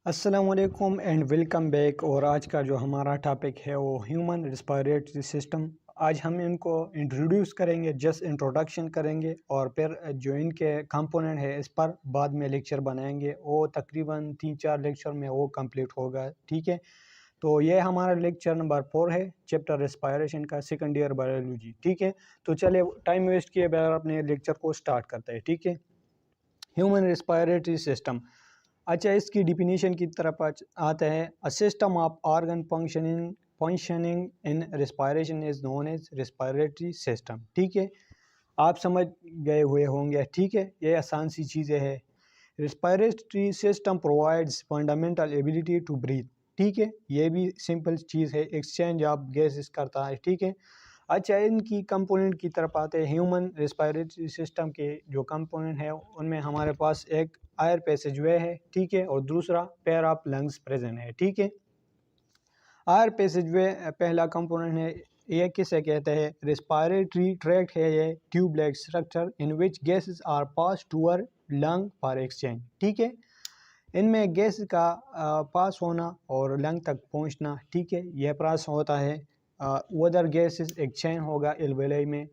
السلام علیکم and welcome back. اور آج کا جو ہمارا ٹاپک ہے وہ ہیومن ریسپیریٹری سسٹم۔ آج ہم ان کو انٹروڈیوس کریں گے، جسٹ انٹروڈکشن کریں گے، اور پھر جو ان کے کمپوننٹ ہے اس پر بعد میں لیکچر بنائیں گے۔ وہ تقریباً 3-4 لیکچر میں وہ کمپلیٹ ہوگا، ٹھیک ہے۔ تو یہ ہمارا لیکچر نمبر 4 ہے، چیپٹر ریسپائریشن کا، سیکنڈ ایئر بایولوجی، ٹھیک ہے۔ تو چلے ٹائم ویسٹ کیے بغیر اپنے لیکچر کو سٹارٹ کرتے ہیں، ٹھیک ہے۔ ہیومن ریسپیریٹری سسٹم، اچھا اس کی ڈیفینیشن کی طرف آتے ہیں۔ A system of organ functioning in respiration is known as respiratory system، ٹھیک ہے۔ آپ سمجھ گئے ہوئے ہوں گے، ٹھیک ہے، یہ آسان سی چیزیں ہیں۔ Respiratory system provides fundamental ability to breathe، ٹھیک ہے، یہ بھی سمپل چیز ہے، ایکسچینج آف گیسز کرتا ہے، ٹھیک ہے۔ اچھا ان کی کمپوننٹ کی طرف آتے ہیں۔ ہیومن ریسپیریٹری سسٹم کے جو کمپوننٹ ہے ان میں ہمارے پاس ایک ایئر پیسج وے ہے، ٹھیک ہے، اور دوسرا پیئر آف لنگس پریزنٹ ہے، ٹھیک ہے۔ ایئر پیسج وے پہلا کمپوننٹ ہے، یہ کسے کہتے ہیں؟ ریسپیریٹری ٹریکٹ ہے یہ tube like structure in which gases are pass towards lung for exchange, ٹھیک ہے۔ ان میں گیس کا پاس ہونا اور لنگ تک پہنچنا، ٹھیک ہے، یہ پراس ہوتا ہے۔ ادر گیسز ایکسچینج ہوگا الویلائی میں،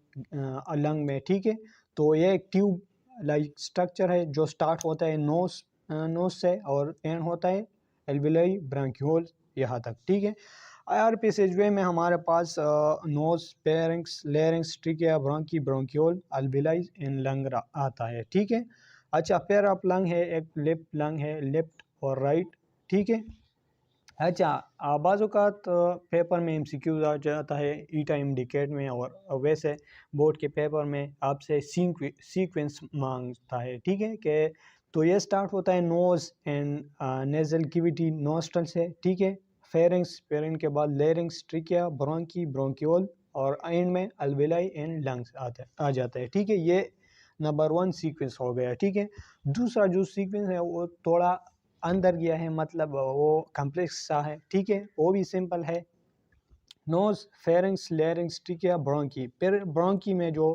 لنگ میں، ٹھیک ہے۔ تو یہ ایک ٹیوب لائک اسٹرکچر ہے جو سٹارٹ ہوتا ہے نوز سے اور اینڈ ہوتا ہے الویلائی برانکیول یہاں تک، ٹھیک ہے۔ ایئر پیسج وے میں ہمارے پاس نوز، پیرنکس، لیرنکس، ٹریکیا، برونکی، برونکیول، الویلائی ان لنگ آتا ہے، ٹھیک ہے۔ اچھا پیر آف لنگ ہے، ایک لیفٹ لنگ ہے، لیفٹ اور رائٹ، ٹھیک ہے۔ اچھا بعض اوقات پیپر میں MCQs آ جاتا ہے، ایٹا انڈیکیٹ میں، اور ویسے بورڈ کے پیپر میں آپ سے سیکوینس مانگتا ہے، ٹھیک ہے، کہ تو یہ سٹارٹ ہوتا ہے نوز اینڈ نیزل کیویٹی نوسٹرل سے، ٹھیک ہے۔ فیرنکس، پیرن کے بعد لیرنکس، ٹریکیا، برونکی، برونکیول، اور اینڈ میں الویلائی اینڈ لنگس آ جاتا ہے، ٹھیک ہے۔ یہ نمبر 1 سیکوینس ہو گیا، ٹھیک ہے۔ دوسرا جو سیکوینس ہے وہ تھوڑا اندر گیا ہے، مطلب وہ کمپلیکس سا ہے، ٹھیک ہے، وہ بھی سمپل ہے۔ نوز، فیرنکس، لیرنکس، ٹریکیا، برونکی، پھر برونکی میں جو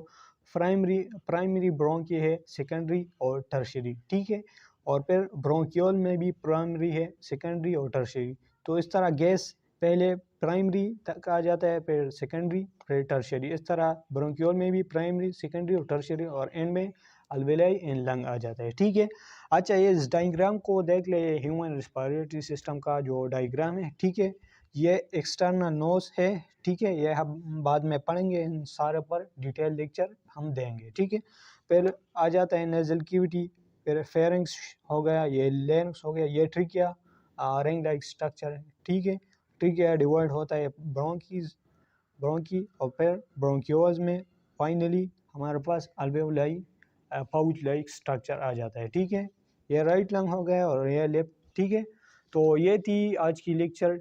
پرائمری برونکی ہے، سیکنڈری اور ٹرشری، ٹھیک ہے، اور پھر برونکیول میں بھی پرائمری ہے، سیکنڈری اور ٹرشری۔ تو اس طرح گیس پہلے پرائمری تک آ جاتا ہے، پھر سیکنڈری، پھر ٹرشری، اس طرح برونکیول میں بھی پرائمری، سیکنڈری اور ٹرشری، اور اینڈ میں الویلائی ان لنگ آ جاتا ہے، ٹھیک ہے۔ اچھا یہ اس ڈائیگرام کو دیکھ لے، ہیومن ریسپیریٹری سسٹم کا جو ڈائیگرام ہے، ٹھیک ہے، یہ ایکسٹرنل نوز ہے، ٹھیک ہے، یہ ہم بعد میں پڑھیں گے، ان سارے پر ڈیٹیل لیکچر ہم دیں گے، ٹھیک ہے۔ پھر آ جاتا ہے نیزل کیویٹی، پھر فیرنکس ہو گیا، یہ لینکس ہو گیا، یہ ٹریکیا رنگ لائک اسٹرکچر ہے، ٹھیک ہے۔ ٹریکیا ڈیوائڈ ہوتا ہے برونکی اور پھر برونکیولز میں فائنلی ہمارے پاس الویولائی پاؤچ لائک اسٹرکچر آ جاتا ہے، ٹھیک ہے۔ یہ رائٹ لنگ ہو گیا اور یہ لیفٹ، ٹھیک ہے۔ تو یہ تھی آج کی لیکچر،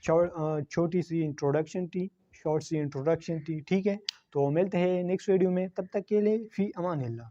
چھوٹی سی انٹروڈکشن تھی، شارٹ سی انٹروڈکشن تھی، ٹھیک ہے۔ تو ملتے ہیں نیکسٹ ویڈیو میں، تب تک کے لیے فی امان اللہ۔